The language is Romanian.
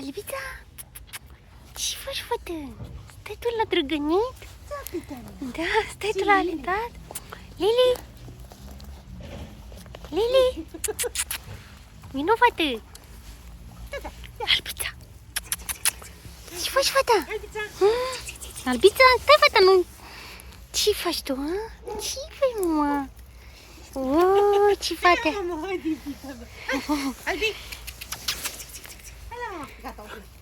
Albița, ce faci, fată? Stai tu la drăgănit? Da, stai tu la alintat? Lili? Lili? Vino, fată! Albița! Ce faci, fata? Albița, stai, fata, nu... Ce faci tu, ha? Ce faci, mama? Oh, ce fată! Albi! Hai la mama, gata, oprit.